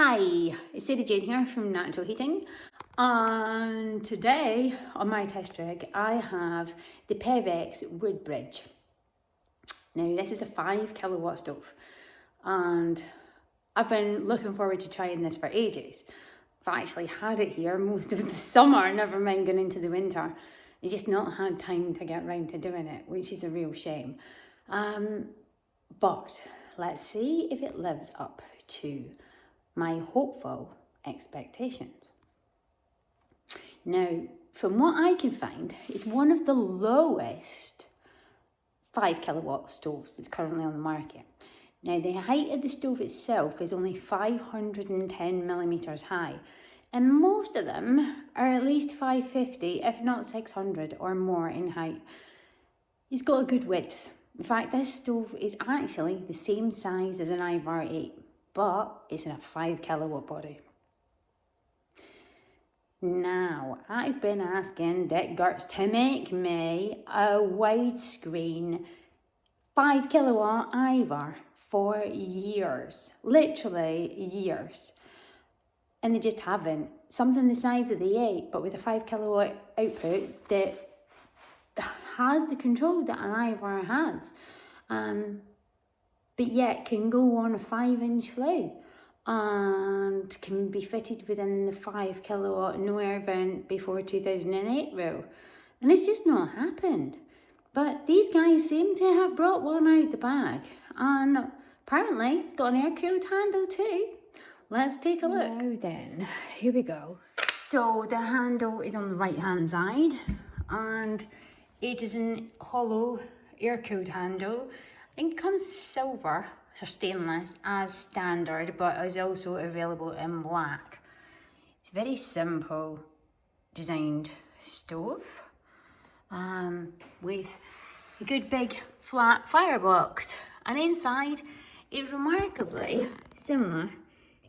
Hi, it's Sarah Jane here from Natural Heating, and today on my test rig I have the Pevex Woodbridge. Now this is a 5 kilowatt stove and I've been looking forward to trying this for ages. I've actually had it here most of the summer, never mind going into the winter. I've just not had time to get round to doing it, which is a real shame. But let's see if it lives up to my hopeful expectations. Now, from what I can find, it's one of the lowest 5 kilowatt stoves that's currently on the market. Now, the height of the stove itself is only 510 millimeters high, and most of them are at least 550, if not 600 or more in height. It's got a good width. In fact, this stove is actually the same size as an Ivar 8. But it's in a 5 kilowatt body. Now, I've been asking Dik Geurts to make me a widescreen 5 kilowatt Ivar for years, literally years. And they just haven't. Something the size of the 8, but with a 5 kilowatt output that has the control that an Ivar has. But yet can go on a 5-inch flue and can be fitted within the 5 kilowatt no air vent before 2008 rule. And it's just not happened. But these guys seem to have brought one out the bag, and apparently it's got an air-cooled handle too. Let's take a look. Now then, here we go. So the handle is on the right hand side and it is a hollow air-cooled handle. I think it comes silver or stainless as standard, but is also available in black. It's a very simple designed stove with a good big flat firebox, and inside it's remarkably similar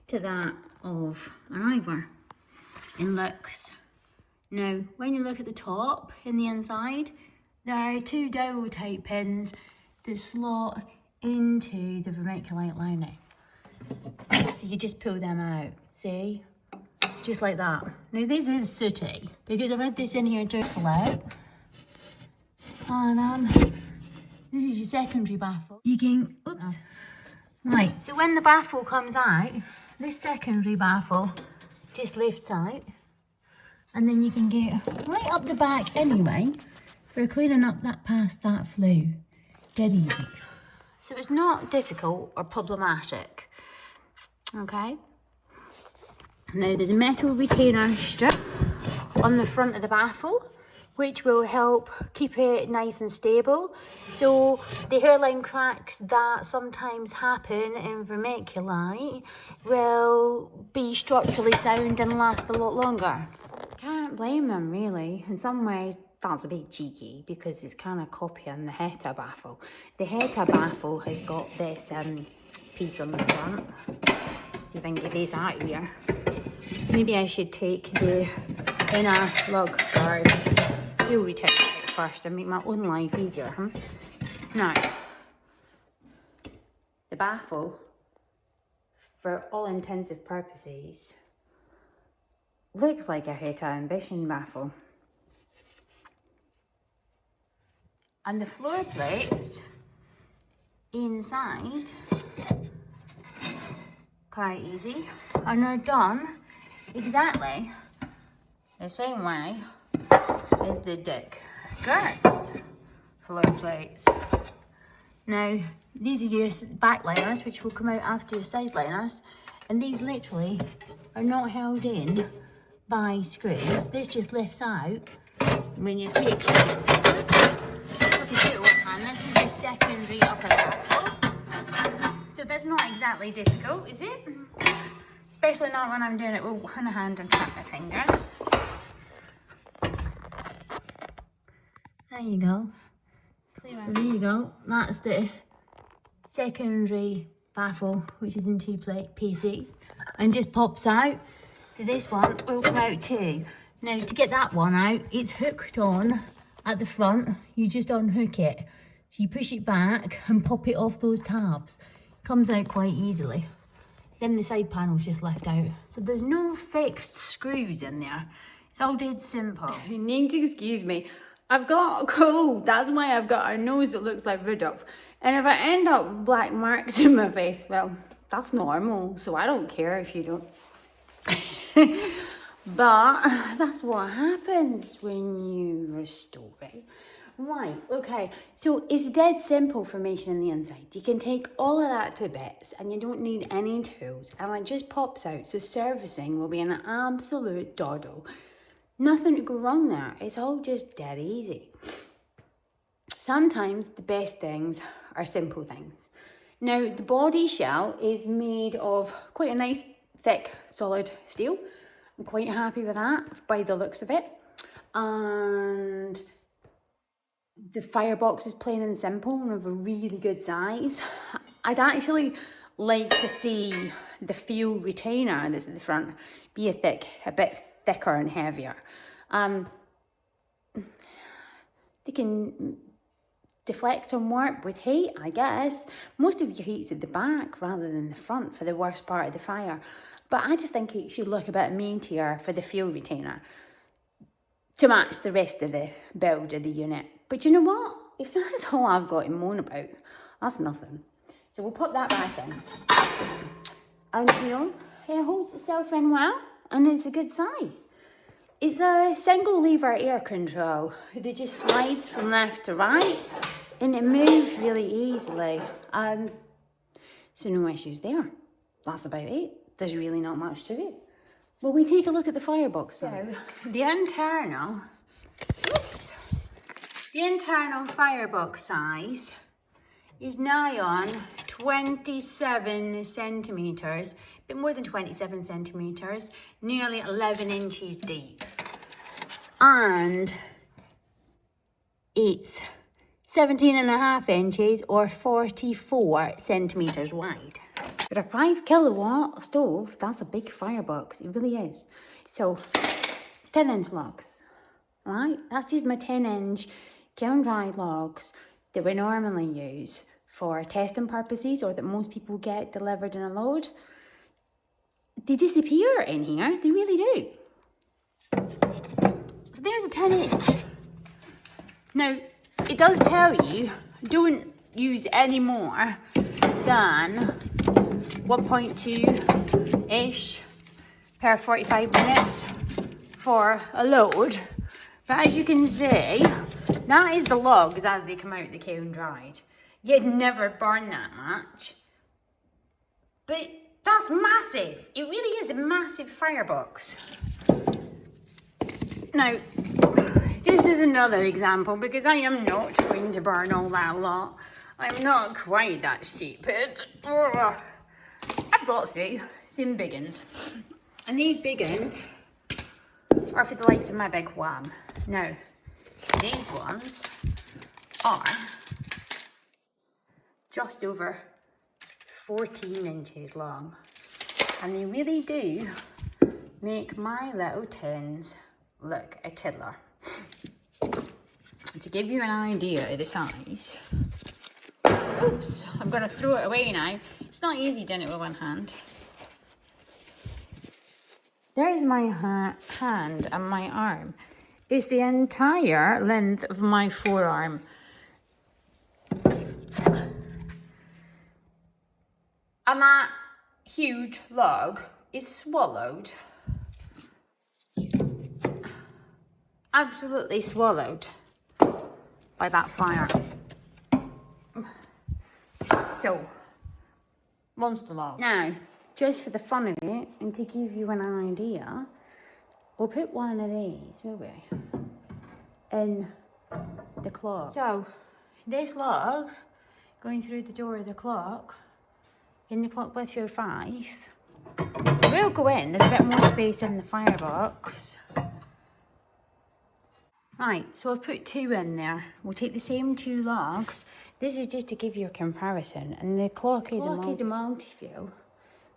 to that of an Ivar in looks. Now, when you look at the top in the inside, there are 2 dowel type pins that slot into the vermiculite lining. So you just pull them out, see? Just like that. Now this is sooty because I've had this in here to pull out. And this is your secondary baffle. You can, oops. Right, so when the baffle comes out, this secondary baffle just lifts out. And then you can get right up the back anyway for cleaning up that past that flue. Dead easy. So it's not difficult or problematic. Okay. Now there's a metal retainer strip on the front of the baffle, which will help keep it nice and stable. So the hairline cracks that sometimes happen in vermiculite will be structurally sound and last a lot longer. Can't blame them really. In some ways that's a bit cheeky because it's kind of copying the Heta baffle. The Heta baffle has got this piece on the front. See if I can get this out here. Maybe I should take the inner lug guard fuel retention out first and make my own life easier. Now, the baffle, for all intensive purposes, looks like a Heta Ambition baffle. And the floor plates inside, quite easy, and are done exactly the same way as the Dik Geurts floor plates. Now, these are your back liners, which will come out after your side liners, and these literally are not held in by screws. This just lifts out when you take this is your secondary upper baffle. So that's not exactly difficult, is it? Especially not when I'm doing it with one hand and trap my fingers. There you go. So there you go. That's the secondary baffle, which is in 2 pieces and just pops out. So this one will come out too. Now to get that one out, it's hooked on at the front. You just unhook it. So you push it back and pop it off those tabs. It comes out quite easily. then the side panels just left out. So there's no fixed screws in there. It's all dead simple. You need to excuse me. I've got a cold. That's why I've got a nose that looks like Rudolph. And if I end up with black marks in my face, well, that's normal. So I don't care if you don't. But that's what happens when you restore it. Right, okay. So it's dead simple formation in the inside. You can take all of that to bits and you don't need any tools. And it just pops out. So servicing will be an absolute doddle. Nothing to go wrong there. It's all just dead easy. Sometimes the best things are simple things. Now, the body shell is made of quite a nice, thick, solid steel. I'm quite happy with that by the looks of it. And the firebox is plain and simple and of a really good size. I'd actually like to see the fuel retainer that's at the front be a bit thicker and heavier. They can deflect and warp with heat, I guess. Most of your heat's at the back rather than the front for the worst part of the fire. But I just think it should look a bit meatier for the fuel retainer to match the rest of the build of the unit. But you know what? If that's all I've got to moan about, that's nothing. So we'll put that back in. And, you know, it holds itself in well and it's a good size. It's a single lever air control that just slides from left to right and it moves really easily. So no issues there. That's about it. There's really not much to it. Well, we take a look at the firebox size. So the internal firebox size is nigh on 27 centimetres, a bit more than 27 centimetres, nearly 11 inches deep. And it's 17.5 inches or 44 centimetres wide. For a 5 kilowatt stove, that's a big firebox. It really is. So, 10-inch logs, right? That's just my 10-inch kiln-dried logs that we normally use for testing purposes or that most people get delivered in a load. They disappear in here. They really do. So there's a 10-inch. Now, it does tell you, don't use any more than 1.2-ish per 45 minutes for a load. But as you can see, that is the logs as they come out the kiln dried. You'd never burn that much. But that's massive. It really is a massive firebox. Now, just as another example, because I am not going to burn all that lot. I'm not quite that stupid. Ugh. I brought through some big uns. And these big uns are for the likes of my big wham. Now, these ones are just over 14 inches long. And they really do make my little tins look a tiddler. To give you an idea of the size. Oops, I'm going to throw it away now. It's not easy doing it with one hand. There's my hand and my arm. It's the entire length of my forearm. And that huge log is swallowed. Absolutely swallowed by that fire. So, monster log. Now, just for the fun of it, and to give you an idea, we'll put one of these, will we, in the clock. So, this log, going through the door of the clock, in the clock with your 5, will go in. There's a bit more space in the firebox. Right, so I've put 2 in there. We'll take the same 2 logs. This is just to give you a comparison. And the clock is a multi-fuel.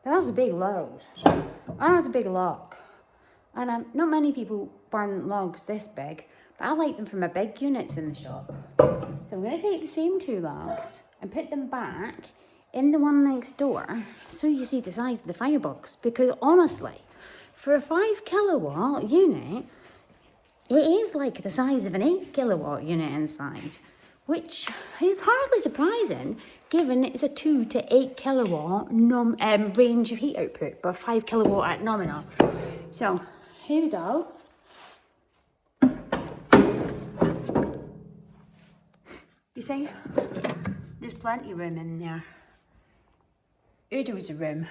But that's a big load. And that's a big log. And not many people burn logs this big. But I like them for my big units in the shop. So I'm going to take the same 2 logs and put them back in the one next door so you see the size of the firebox, because honestly, for a 5 kilowatt unit, it is like the size of an 8 kilowatt unit inside, which is hardly surprising given it's a 2 to 8 kilowatt range of heat output, but 5 kilowatt at nominal. So here we go. You see, there's plenty of room in there. Udo's a room.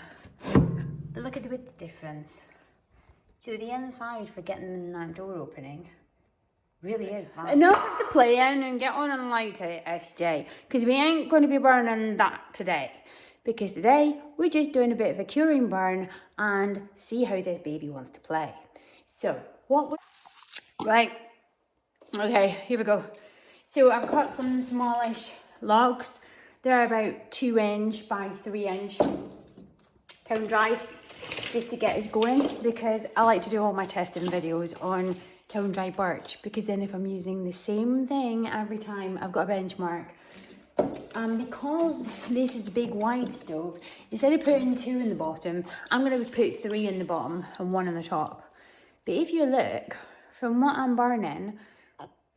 But look at the width difference. So the inside for getting that door opening really is vast. Enough of the playing and get on and light it, SJ, because we ain't going to be burning that today. Because today we're just doing a bit of a curing burn and see how this baby wants to play. So right, okay, here we go. So I've cut some smallish logs. They're about 2 inch by 3 inch, kiln dried, just to get us going, because I like to do all my testing videos on kiln dry birch, because then if I'm using the same thing every time, I've got a benchmark. And because this is a big wide stove, instead of putting 2 in the bottom, I'm going to put 3 in the bottom and 1 on the top. But if you look, from what I'm burning,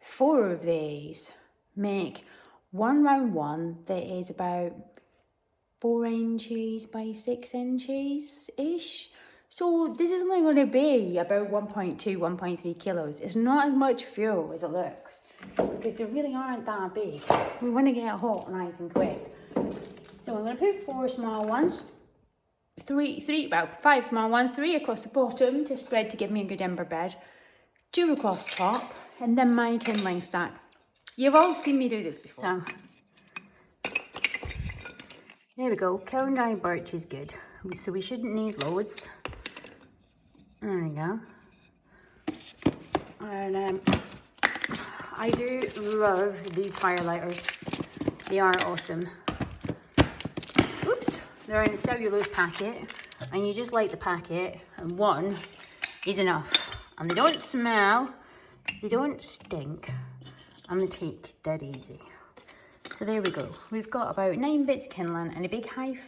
4 of these make 1 round 1 that is about 4 inches by 6 inches ish. So this is only going to be about 1.2, 1.3 kilos. It's not as much fuel as it looks, because they really aren't that big. We want to get it hot nice and quick. So I'm going to put 4 small ones, 5 small ones, 3 across the bottom to spread to give me a good ember bed, 2 across top, and then my kindling stack. You've all seen me do this before. So, there we go. Kiln dry birch is good, so we shouldn't need loads. There we go. And I do love these firelighters. They are awesome. Oops, they're in a cellulose packet, and you just light the packet, and 1 is enough. And they don't smell, they don't stink, and they take dead easy. So there we go. We've got about 9 bits of kindling and a big high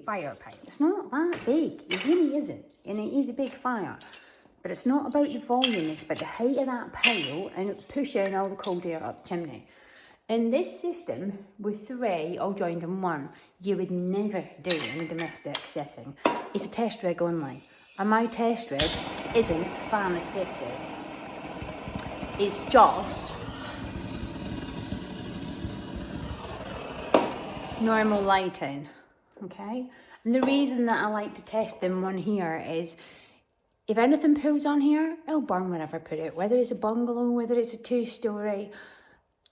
fire pipe. It's not that big, it really isn't, and it is a big fire. But it's not about the volume, it's about the height of that pile and pushing all the cold air up the chimney. In this system, with 3 all joined in 1, you would never do in a domestic setting. It's a test rig only. And my test rig isn't fan assisted. It's just normal lighting, okay? And the reason that I like to test them on here is if anything pulls on here, it'll burn wherever I put it, whether it's a bungalow, whether it's a 2-story.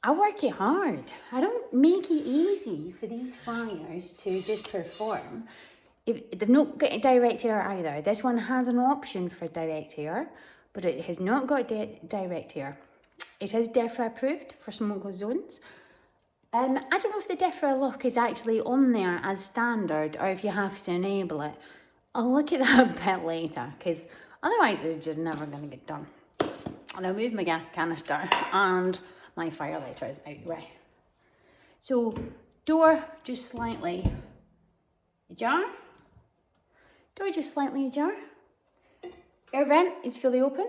I work it hard. I don't make it easy for these fires to just perform. They've not got a direct air either. This one has an option for direct air, but it has not got direct air. It is DEFRA approved for smokeless zones. I don't know if the DEFRA lock is actually on there as standard or if you have to enable it. I'll look at that a bit later, because otherwise it's just never going to get done. And I'll move my gas canister and my fire lighter is out the way. So door just slightly ajar. Door just slightly ajar. Air vent is fully open.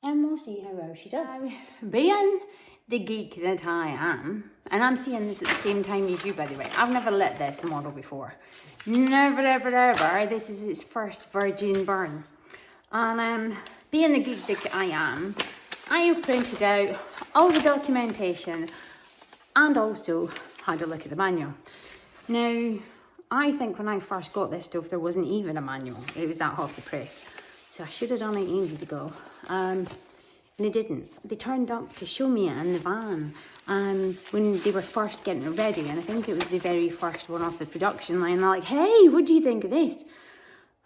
And we'll see how well she does. Being the geek that I am, and I'm seeing this at the same time as you, by the way. I've never lit this model before. Never, ever, ever. This is its first virgin burn. And being the geek that I am, I have printed out all the documentation and also had a look at the manual. Now, I think when I first got this stove, there wasn't even a manual. It was that off the press. So I should have done it ages ago. And it didn't. They turned up to show me it in the van when they were first getting it ready. And I think it was the very first one off the production line. They're like, hey, what do you think of this?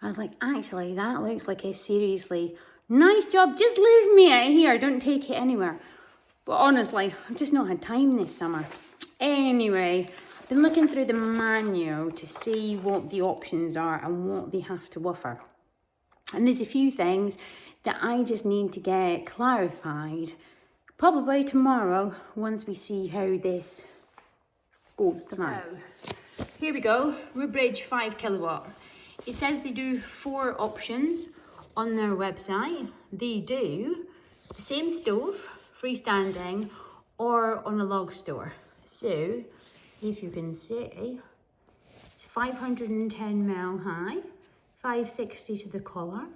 I was like, actually, that looks like a seriously nice job. Just leave me out here. Don't take it anywhere. But honestly, I've just not had time this summer. Anyway, I've been looking through the manual to see what the options are and what they have to offer. And there's a few things that I just need to get clarified, probably tomorrow, once we see how this goes tonight. So, here we go, Woodbridge 5 kilowatt. It says they do 4 options on their website. They do the same stove, freestanding, or on a log store. So, if you can see, it's 510 mil high, 560 to the collar,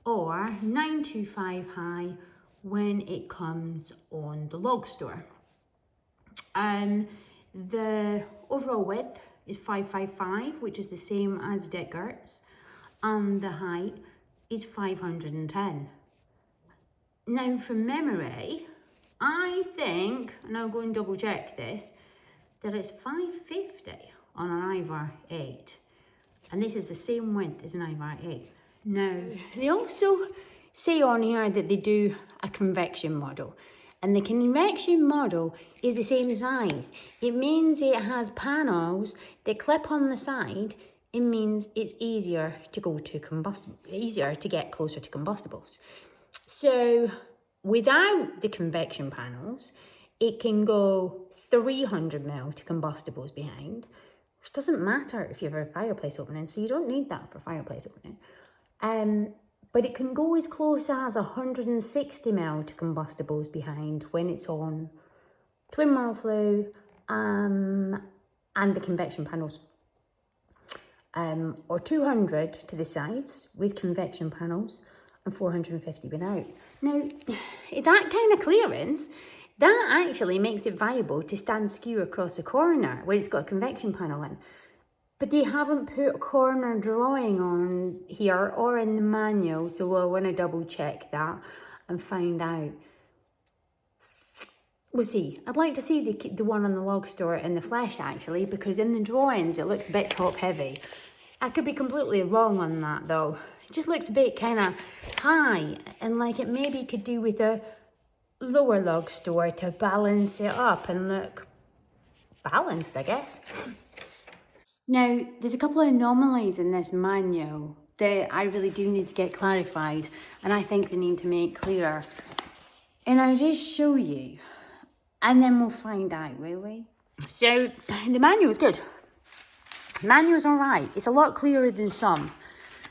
or 925 high when it comes on the log store. The overall width is 555, which is the same as Dik Geurts, and the height is 510. Now, from memory, I think, and I'll go and double check this, that it's 550 on an Ivar 8. And this is the same width as an Ivar 8. Now, they also say on here that they do a convection model. And the convection model is the same size. It means it has panels that clip on the side. It means it's easier to go to easier to get closer to combustibles. So without the convection panels, it can go 300 mil to combustibles behind, which doesn't matter if you have a fireplace opening, so you don't need that for fireplace opening. But it can go as close as 160 mil to combustibles behind when it's on twin wall flue and the convection panels. Or 200 to the sides with convection panels and 450 without. Now, that kind of clearance, that actually makes it viable to stand skew across a corner where it's got a convection panel in. But they haven't put a corner drawing on here or in the manual, so I want to double check that and find out. We'll see. I'd like to see the one on the log store in the flesh, actually, because in the drawings it looks a bit top heavy. I could be completely wrong on that, though. It just looks a bit kind of high, and like it maybe could do with a lower log store to balance it up and look balanced, I guess. Now, there's a couple of anomalies in this manual that I really do need to get clarified, and I think they need to make clearer. And I'll just show you, and then we'll find out, will we? So, the manual's good. The manual's all right. It's a lot clearer than some.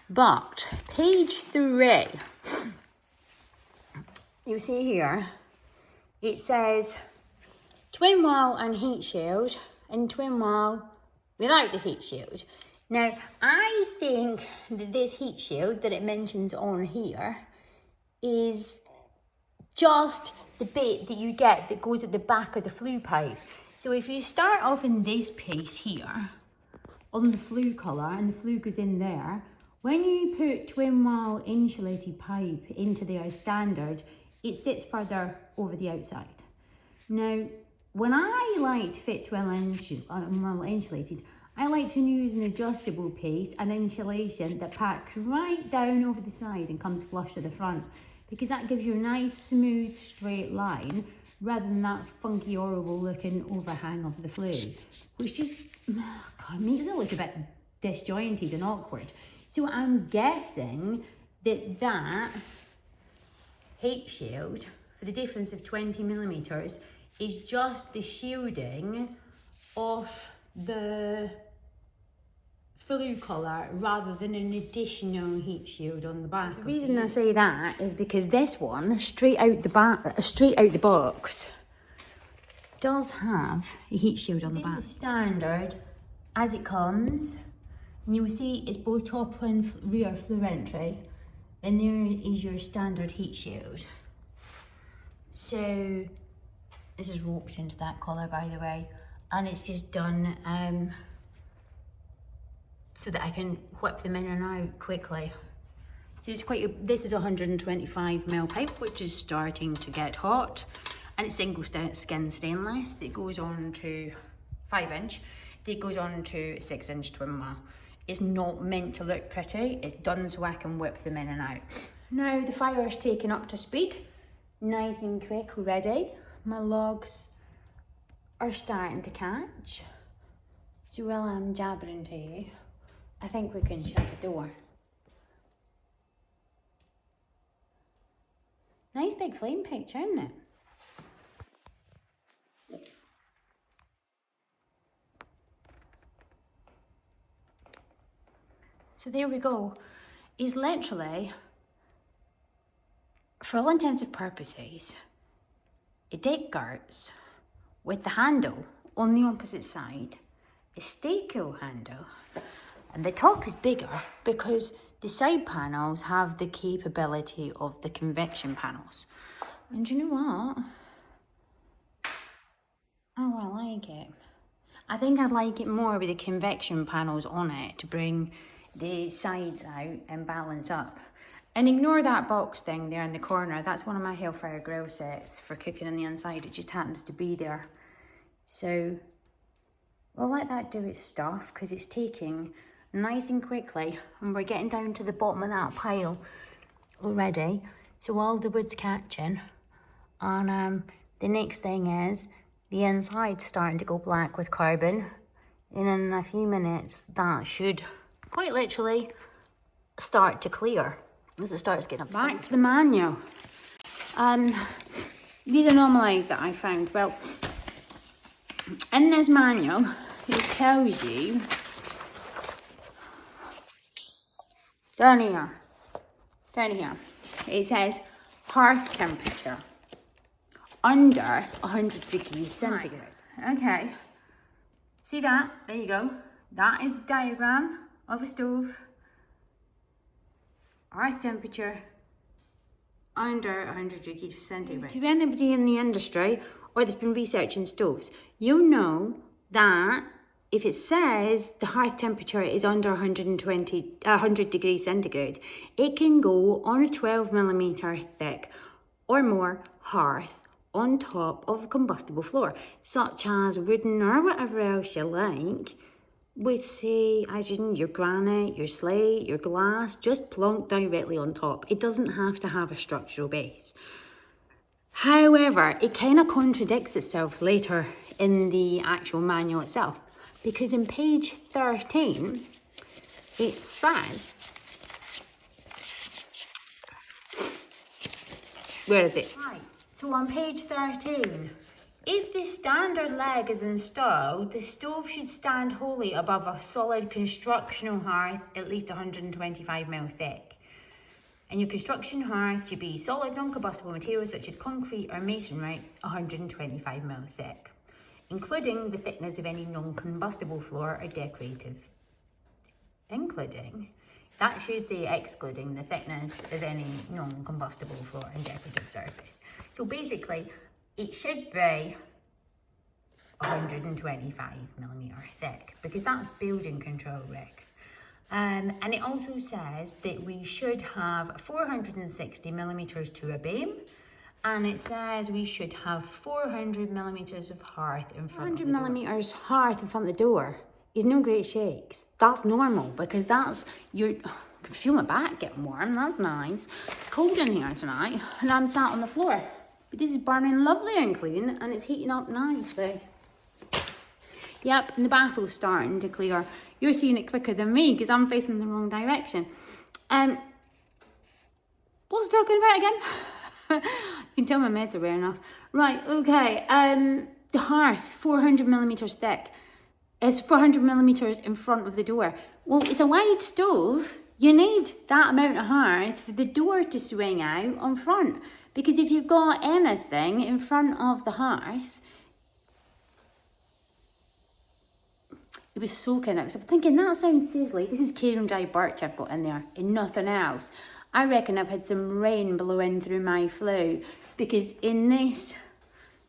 But, page 3, you'll see here, it says twin wall and heat shield, and twin wall without the heat shield. Now, I think that this heat shield that it mentions on here is just the bit that you get that goes at the back of the flue pipe. So if you start off in this piece here, on the flue colour, and the flue goes in there, when you put twin wall insulated pipe into their standard, it sits further over the outside. Now, when I like to fit twin wall insulated, I like to use an adjustable piece, an insulation that packs right down over the side and comes flush to the front, because that gives you a nice smooth straight line rather than that funky horrible looking overhang of the flue, which just makes it look a bit disjointed and awkward. So I'm guessing that heat shield for the difference of 20 millimeters is just the shielding of the flue colour rather than an additional heat shield on the back. The reason I say that is because this one, straight out the box, does have a heat shield on the back. This is standard as it comes, and you'll see it's both top and rear flue entry, and there is your standard heat shield. So this is roped into that collar, by the way, and it's just done so that I can whip them in and out quickly. So it's this is 125 mil pipe, which is starting to get hot, and it's single skin stainless that goes on to 5-inch, that goes on to 6-inch twin wall. It's not meant to look pretty, it's done so I can whip them in and out. Now the fire's taken up to speed, nice and quick already. My logs are starting to catch. So while I'm jabbering to you, I think we can shut the door. Nice big flame picture, isn't it? So there we go. Is literally, for all intents and purposes, a Dik Geurts with the handle on the opposite side, a stay-cool handle, and the top is bigger because the side panels have the capability of the convection panels. And you know what? Oh, I like it. I think I'd like it more with the convection panels on it to bring the sides out and balance up. And ignore that box thing there in the corner. That's one of my Hellfire grill sets for cooking on the inside. It just happens to be there. So we'll let that do its stuff because it's taking nice and quickly. And we're getting down to the bottom of that pile already. So all the wood's catching. And the next thing is the inside's starting to go black with carbon. And in a few minutes, that should quite literally start to clear as it starts getting up. Back to the manual. These are normalised that I found. Well, in this manual, it tells you down here, it says hearth temperature under 100 degrees centigrade. Right. Okay, see that? There you go. That is the diagram of a stove. Hearth temperature under 100 degrees centigrade. To anybody in the industry or that's been researching stoves, you'll know that if it says the hearth temperature is under 100 degrees centigrade, it can go on a 12mm thick or more hearth on top of a combustible floor, such as wooden or whatever else you like, with, say, as you know, your granite, your slate, your glass, just plonked directly on top. It doesn't have to have a structural base. However, it kind of contradicts itself later in the actual manual itself, because in page 13, it says, where is it? Right, so on page 13, if the standard leg is installed, the stove should stand wholly above a solid constructional hearth at least 125mm thick. And your construction hearth should be solid non-combustible materials such as concrete or masonry 125mm thick, including the thickness of any non-combustible floor or decorative. Including, that should say excluding the thickness of any non-combustible floor and decorative surface. So basically, it should be 125mm thick because that's building control regs. And it also says that we should have 460mm to a beam, and it says we should have 400mm of hearth in front of the door. 400mm hearth in front of the door is no great shakes. That's normal because that's your. I can feel my back getting warm. That's nice. It's cold in here tonight, and I'm sat on the floor. But this is burning lovely and clean, and it's heating up nicely. Yep, and the baffle's starting to clear. You're seeing it quicker than me because I'm facing the wrong direction. What was I talking about again? You can tell my meds are wearing off. Right, okay. The hearth, 400mm thick. It's 400mm in front of the door. Well, it's a wide stove. You need that amount of hearth for the door to swing out on front. Because if you've got anything in front of the hearth, it was soaking. I was thinking, that sounds sizzly. This is Karen dry birch I've got in there and nothing else. I reckon I've had some rain blowing through my flue because in this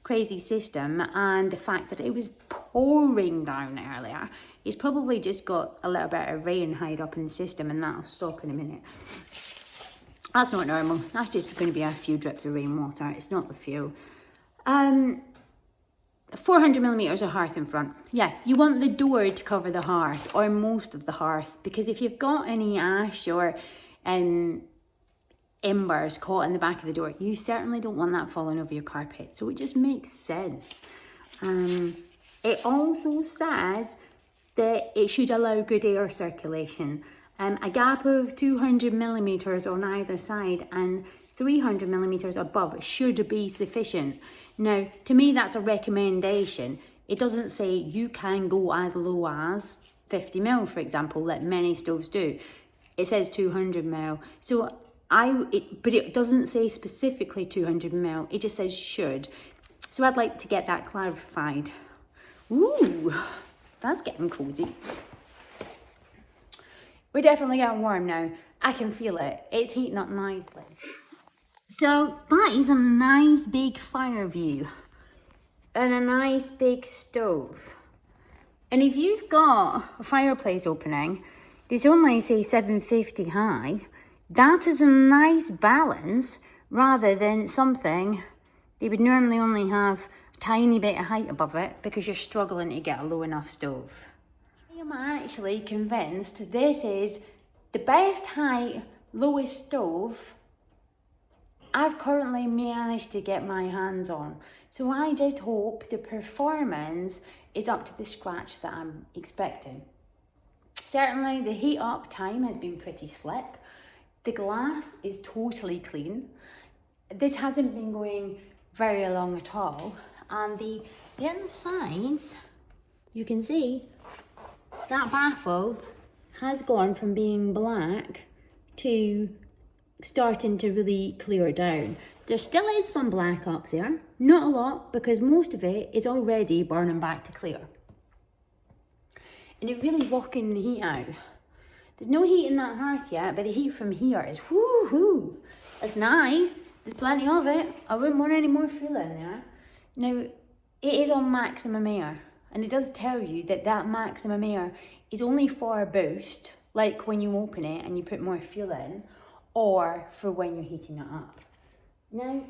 crazy system and the fact that it was pouring down earlier, it's probably just got a little bit of rain hide up in the system and that'll stop in a minute. That's not normal. That's just going to be a few drips of rainwater. It's not the fuel. 400mm of hearth in front. Yeah, you want the door to cover the hearth or most of the hearth because if you've got any ash or embers caught in the back of the door, you certainly don't want that falling over your carpet. So it just makes sense. It also says that it should allow good air circulation. A gap of 200mm on either side and 300mm above should be sufficient. Now, to me, that's a recommendation. It doesn't say you can go as low as 50mm, for example, like many stoves do. It says 200 mil. So but it doesn't say specifically 200 mil. It just says should. So I'd like to get that clarified. Ooh, that's getting cozy. We're definitely getting warm now. I can feel it. It's heating up nicely. So that is a nice big fire view and a nice big stove. And if you've got a fireplace opening, there's only say 750 high, that is a nice balance rather than something they would normally only have a tiny bit of height above it because you're struggling to get a low enough stove. I am actually convinced this is the best height, lowest stove I've currently managed to get my hands on. So I just hope the performance is up to the scratch that I'm expecting. Certainly the heat up time has been pretty slick. The glass is totally clean. This hasn't been going very long at all. And the insides, you can see that baffle has gone from being black to starting to really clear down. There still is some black up there, not a lot because most of it is already burning back to clear. And it really rocking the heat out. There's no heat in that hearth yet, but the heat from here is whoo-hoo. It's nice, there's plenty of it. I wouldn't want any more fuel in there. Now, it is on maximum air, and it does tell you that that maximum air is only for a boost, like when you open it and you put more fuel in, or for when you're heating it up. Now,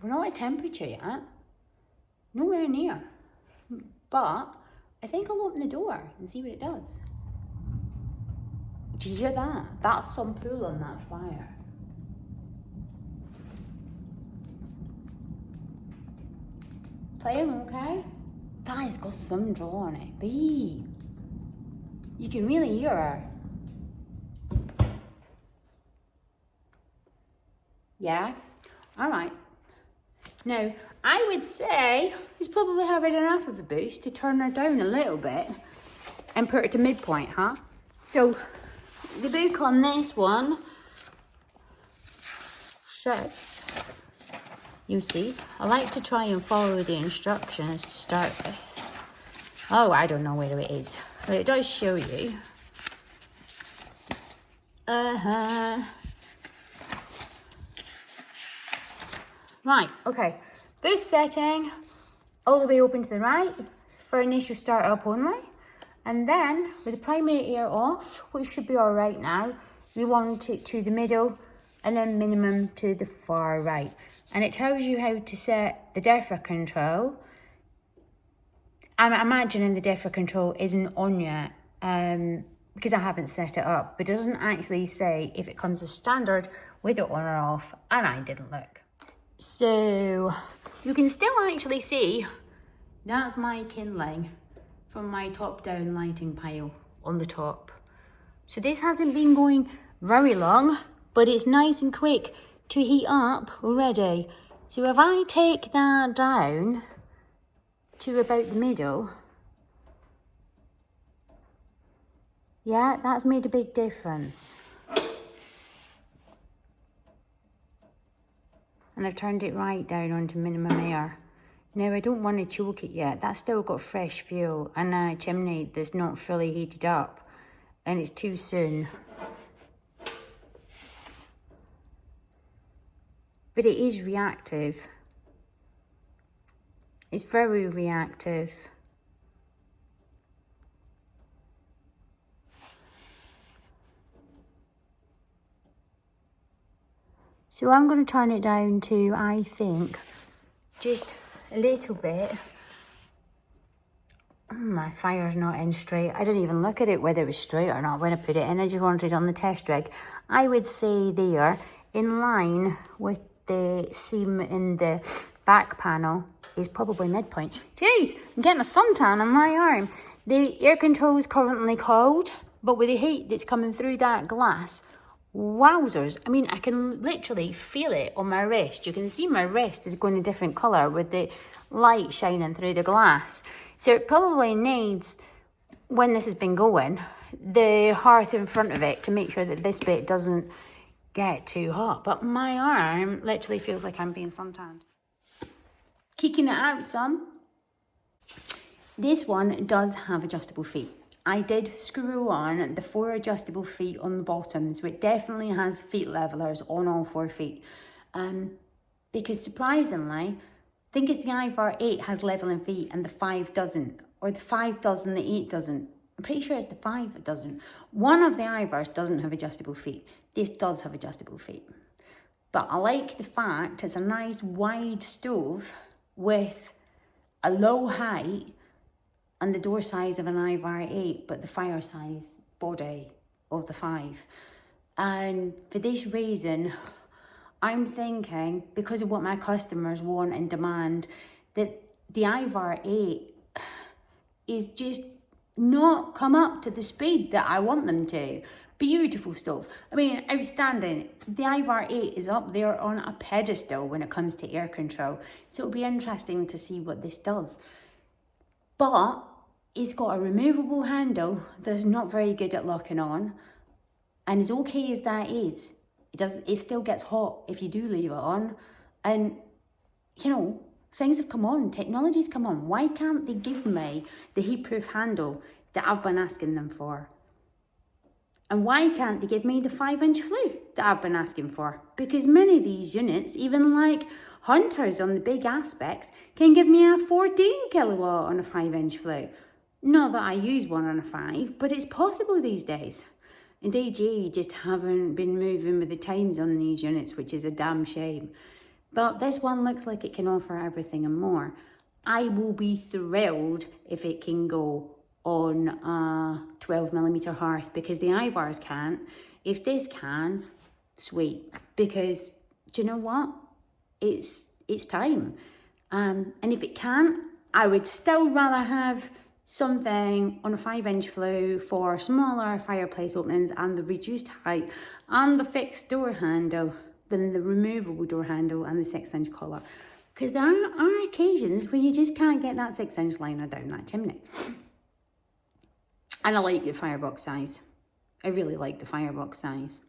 we're not at temperature yet, nowhere near, but I think I'll open the door and see what it does. Do you hear that? That's some pull on that fire. Playing okay? That has got some draw on it, babe. You can really hear her. Yeah? Alright. Now, I would say he's probably having enough of a boost to turn her down a little bit and put her to midpoint, huh? So, the book on this one says, you see, I like to try and follow the instructions to start with. Oh, I don't know where it is, but it does show you. Right, okay. Boost setting, all the way open to the right for initial start up only. And then with the primary air off, which should be all right now, we want it to the middle and then minimum to the far right. And it tells you how to set the DEFRA control. I'm imagining the DEFRA control isn't on yet because I haven't set it up, but it doesn't actually say if it comes as standard with it on or off, and I didn't look. So you can still actually see that's my kindling from my top-down lighting pile on the top. So this hasn't been going very long, but it's nice and quick to heat up already. So if I take that down to about the middle, yeah, that's made a big difference. And I've turned it right down onto minimum air. Now, I don't want to choke it yet. That's still got fresh fuel and a chimney that's not fully heated up. And it's too soon. But it is reactive. It's very reactive. So I'm going to turn it down to, I think, just a little bit. My fire's not in straight. I didn't even look at it whether it was straight or not when I put it in. I just wanted it on the test rig. I would say there, in line with the seam in the back panel, is probably midpoint. Jeez, I'm getting a suntan on my arm. The air control is currently cold, but with the heat that's coming through that glass, wowzers. I mean, I can literally feel it on my wrist. You can see my wrist is going a different colour with the light shining through the glass. So it probably needs, when this has been going, the hearth in front of it to make sure that this bit doesn't get too hot. But my arm literally feels like I'm being suntanned. Kicking it out some. This one does have adjustable feet. I did screw on the 4 adjustable feet on the bottom, so it definitely has feet levelers on all 4 feet. Because surprisingly, I think it's the Ivar 8 has leveling feet and the 5 doesn't. Or the 5 does and the 8 doesn't. I'm pretty sure it's the 5 that doesn't. One of the Ivars doesn't have adjustable feet. This does have adjustable feet. But I like the fact it's a nice wide stove with a low height and the door size of an Ivar 8, but the fire size body of the 5. And for this reason, I'm thinking, because of what my customers want and demand, that the Ivar 8 is just not come up to the speed that I want them to. Beautiful stove. I mean, outstanding. The Ivar 8 is up there on a pedestal when it comes to air control. So it'll be interesting to see what this does. But it's got a removable handle that's not very good at locking on. And as okay as that is, it still gets hot if you do leave it on. And, you know, things have come on, technology's come on. Why can't they give me the heat-proof handle that I've been asking them for? And why can't they give me the 5-inch flue that I've been asking for? Because many of these units, even like Hunters on the big aspects, can give me a 14 kilowatt on a 5-inch flue. Not that I use one on a 5, but it's possible these days. And AG just haven't been moving with the times on these units, which is a damn shame. But this one looks like it can offer everything and more. I will be thrilled if it can go on a 12mm hearth, because the Ivars can't. If this can, sweet. Because, do you know what? It's time. And if it can't, I would still rather have something on a 5-inch flue for smaller fireplace openings and the reduced height and the fixed door handle than the removable door handle and the 6-inch collar. Because there are occasions where you just can't get that 6-inch liner down that chimney. And I like the firebox size. I really like the firebox size.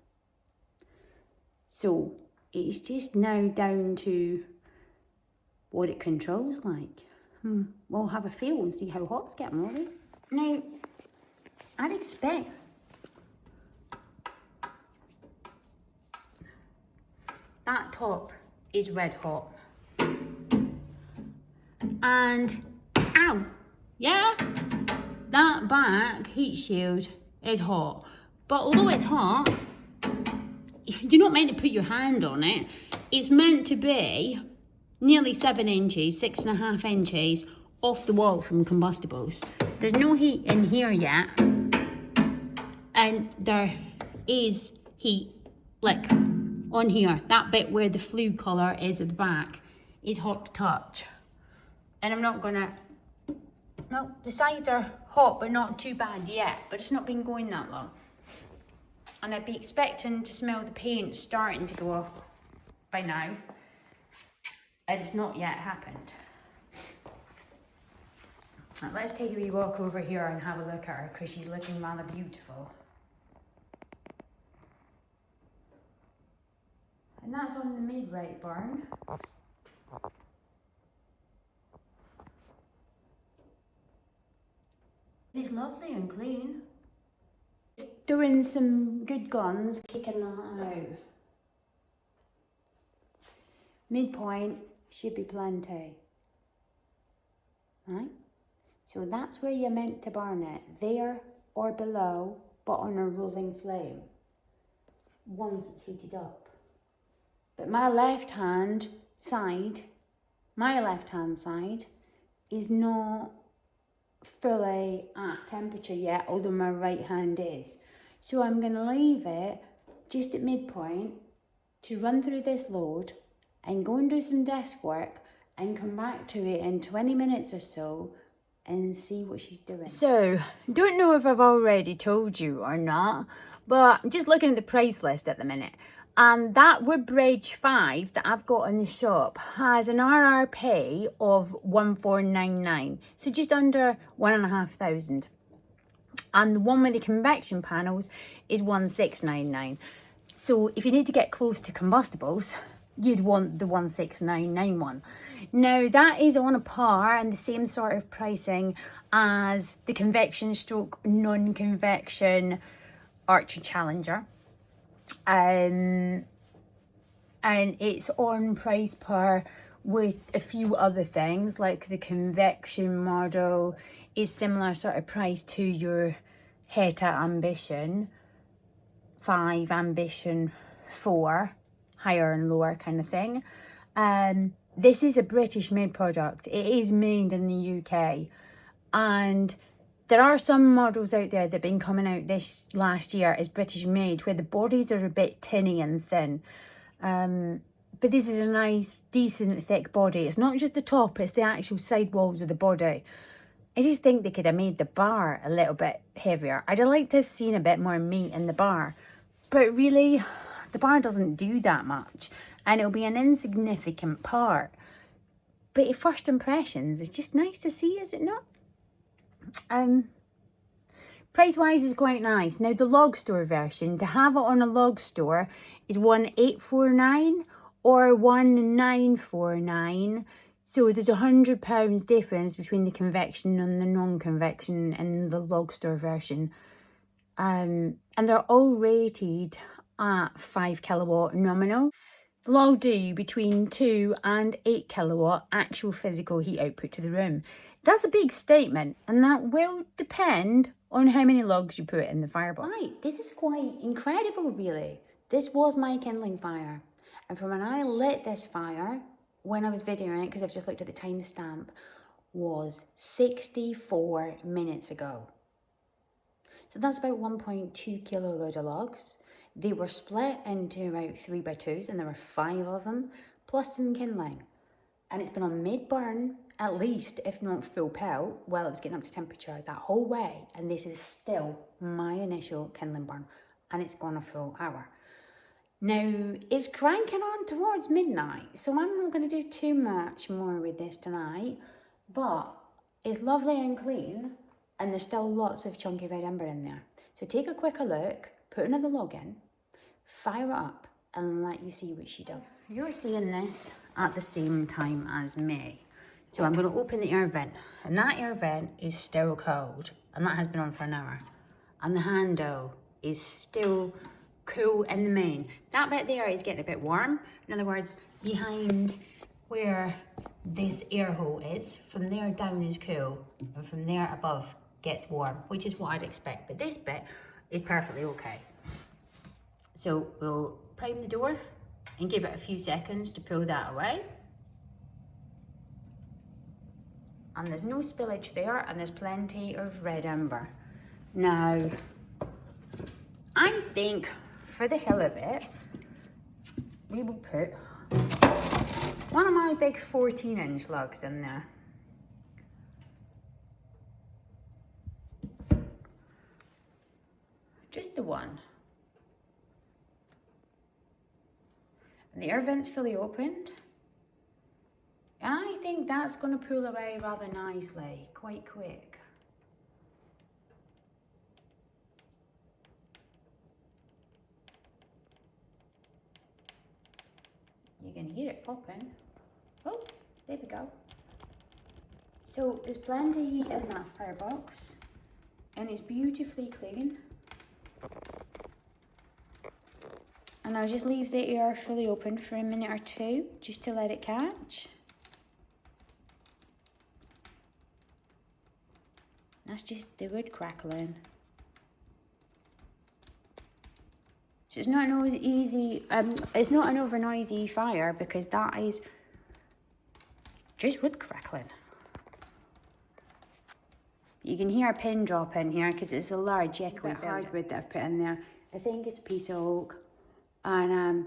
So it's just now down to what it controls like. We'll have a feel and see how hot it's getting, will we? Now, I'd expect that top is red hot. And, ow, yeah? That back heat shield is hot. But although it's hot, you're not meant to put your hand on it. It's meant to be nearly 7 inches, 6.5 inches off the wall from combustibles. There's no heat in here yet. And there is heat, like on here. That bit where the flue collar is at the back is hot to touch. And I'm not gonna, no, the sides are hot, but not too bad yet. But it's not been going that long. And I'd be expecting to smell the paint starting to go off by now. It has not yet happened. Right, let's take a wee walk over here and have a look at her, because she's looking rather beautiful. And that's on the mid-right burn. It's lovely and clean. It's doing some good guns, kicking that out. Midpoint should be plenty. Right? So that's where you're meant to burn it. There or below, but on a rolling flame. Once it's heated up. But my left-hand side is not fully at temperature yet, although my right hand is. So I'm going to leave it just at midpoint to run through this load and go and do some desk work and come back to it in 20 minutes or so and see what she's doing. So, don't know if I've already told you or not, but I'm just looking at the price list at the minute. And that Woodbridge 5 that I've got in the shop has an RRP of 1499, so just under 1,500. And the one with the convection panels is 1699. So if you need to get close to combustibles, you'd want the 1699 one. Now that is on a par and the same sort of pricing as the convection stroke non-convection Archer Challenger. And it's on price par with a few other things, like the convection model is similar sort of price to your Heta Ambition 5, Ambition 4, higher and lower kind of thing. This is a British made product. It is made in the UK, and there are some models out there that have been coming out this last year as British made where the bodies are a bit tinny and thin. But this is a nice, decent, thick body. It's not just the top, it's the actual side walls of the body. I just think they could have made the bar a little bit heavier. I'd have liked to have seen a bit more meat in the bar. But really, the bar doesn't do that much. And it'll be an insignificant part. But at first impressions, it's just nice to see, is it not? Price-wise is quite nice. Now, the log store version, to have it on a log store is 1849 or 1949. So there's £100 difference between the convection and the non-convection in the log store version. And they're all rated at 5 kilowatt nominal. They'll all do between 2 and 8 kilowatt actual physical heat output to the room. That's a big statement, and that will depend on how many logs you put in the firebox. Right, this is quite incredible, really. This was my kindling fire. And from when I lit this fire, when I was videoing it, because I've just looked at the timestamp, was 64 minutes ago. So that's about 1.2 kilo load of logs. They were split into about 3x2s, and there were 5 of them, plus some kindling. And it's been on mid-burn, at least, if not full pelt, while it was getting up to temperature that whole way. And this is still my initial kindling burn, and it's gone a full hour. Now, it's cranking on towards midnight, so I'm not going to do too much more with this tonight, but it's lovely and clean, and there's still lots of chunky red ember in there. So take a quicker look, put another log in, fire it up, and let you see what she does. You're seeing this at the same time as me. So I'm going to open the air vent, and that air vent is still cold, and that has been on for an hour. And the handle is still cool in the main. That bit there is getting a bit warm. In other words, behind where this air hole is, from there down is cool, and from there above gets warm, which is what I'd expect. But this bit is perfectly okay. So we'll prime the door and give it a few seconds to pull that away. And there's no spillage there, and there's plenty of red ember. Now, I think for the hell of it, we will put one of my big 14-inch lugs in there. Just the one. And the air vent's fully opened. And I think that's going to pull away rather nicely, quite quick. You can hear it popping. Oh, there we go. So there's plenty of heat in that firebox, and it's beautifully clean. And I'll just leave the air fully open for a minute or two, just to let it catch. That's just the wood crackling. So it's not an easy, it's not an over noisy fire, because that is just wood crackling. You can hear a pin drop in here because it's a large echoey hardwood that I've put in there. I think it's a piece of oak, and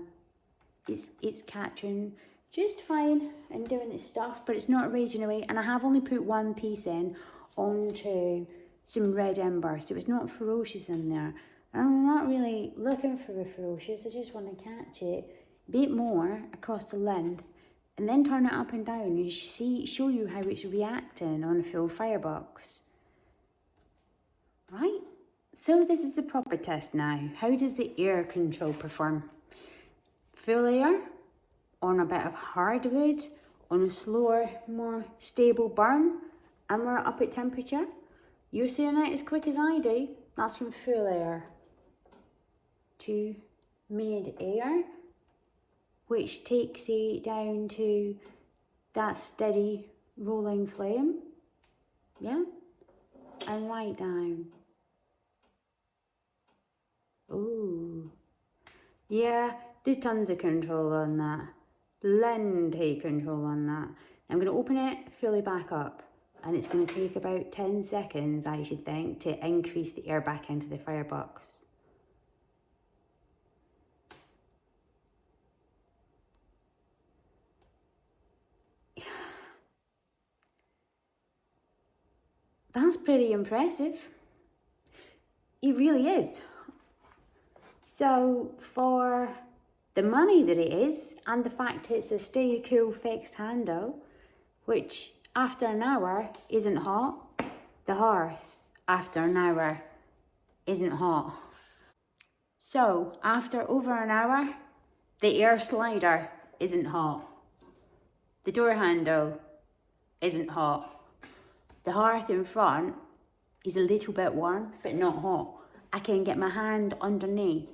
it's catching just fine and doing its stuff, but it's not raging away. And I have only put one piece in onto some red ember, so it's not ferocious in there. I'm not really looking for a ferocious, I just want to catch it a bit more across the length and then turn it up and down and show you how it's reacting on a full firebox. Right, So this is the proper test now. How does the air control perform? Full air, on a bit of hardwood, on a slower, more stable burn, and we're up at temperature. You're seeing it as quick as I do. That's from full air to mid-air, which takes it down to that steady rolling flame. Yeah? And right down. Ooh. Yeah, there's tons of control on that. Plenty control on that. I'm going to open it fully back up, and it's going to take about 10 seconds, I should think, to increase the air back into the firebox. That's pretty impressive. It really is. So for the money that it is, and the fact it's a stay cool fixed handle, which after an hour isn't hot, the hearth after an hour isn't hot. So after over an hour, the air slider isn't hot. The door handle isn't hot. The hearth in front is a little bit warm, but not hot. I can get my hand underneath,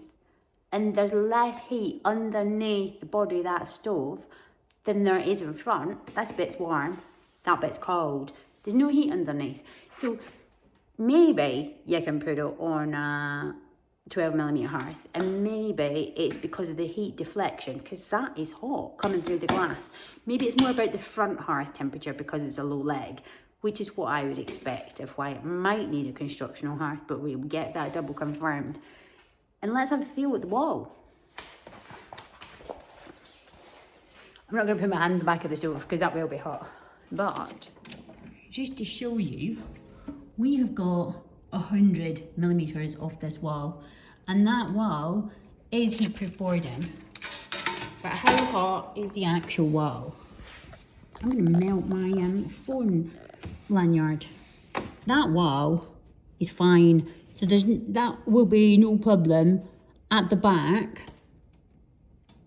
and there's less heat underneath the body of that stove than there is in front. This bit's warm, that bit's cold. There's no heat underneath. So maybe you can put it on a 12mm hearth, and maybe it's because of the heat deflection, because that is hot coming through the glass. Maybe it's more about the front hearth temperature because it's a low leg, which is what I would expect of why it might need a constructional hearth, but we'll get that double confirmed. And let's have a feel with the wall. I'm not going to put my hand in the back of the stove because that will be hot. But just to show you, we have got 100mm off this wall, and that wall is heat-proof boarding. But how hot is the actual wall? I'm going to melt my phone lanyard. That wall is fine, so that will be no problem at the back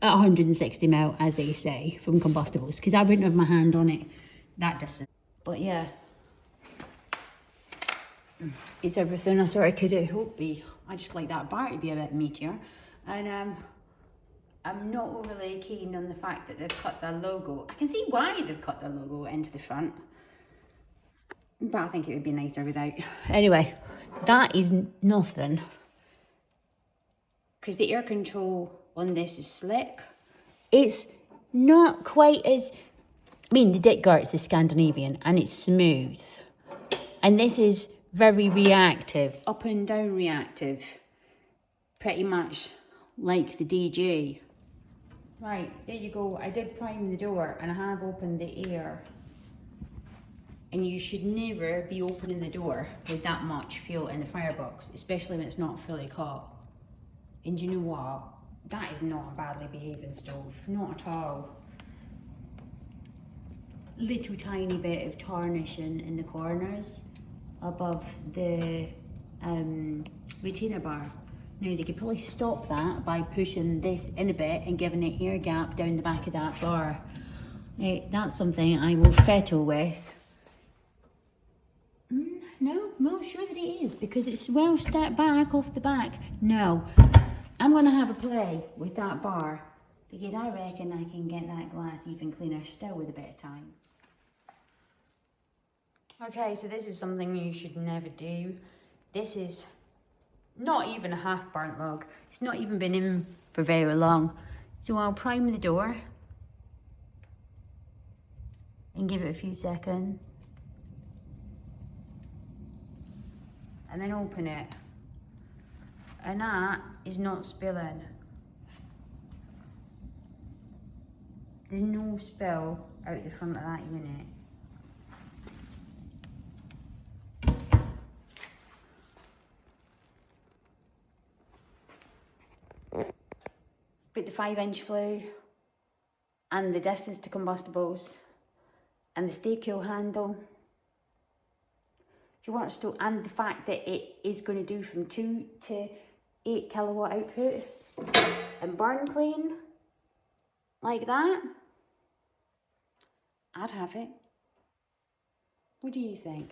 at 160mm, as they say, from combustibles, because I wouldn't have my hand on it that distance. But yeah, it's everything I sort of could have hoped be. I just like that bar to be a bit meatier, and I'm not overly keen on the fact that they've cut their logo. I can see why they've cut their logo into the front, but I think it would be nicer without. Anyway, that is nothing, because the air control on this is slick. It's not quite as, I mean, the Dik Geurts is Scandinavian and it's smooth, and this is very reactive, up and down reactive, pretty much like the DG. Right, there you go. I did prime the door and I have opened the air. And you should never be opening the door with that much fuel in the firebox, especially when it's not fully hot. And you know what? That is not a badly behaving stove, not at all. Little tiny bit of tarnishing in the corners above the retainer bar. Now they could probably stop that by pushing this in a bit and giving it air gap down the back of that bar. That's something I will fettle with. No, not sure that it is, because it's well stepped back off the back. No, I'm going to have a play with that bar, because I reckon I can get that glass even cleaner still with a bit of time. Okay, so this is something you should never do. This is not even a half burnt log. It's not even been in for very long. So I'll prime the door and give it a few seconds. And then open it. And that is not spilling. There's no spill out the front of that unit. Put the 5-inch flue and the distance to combustibles and the stay cool handle. If you want a stove, and the fact that it is going to do from 2 to 8 kilowatt output and burn clean like that, I'd have it. What do you think?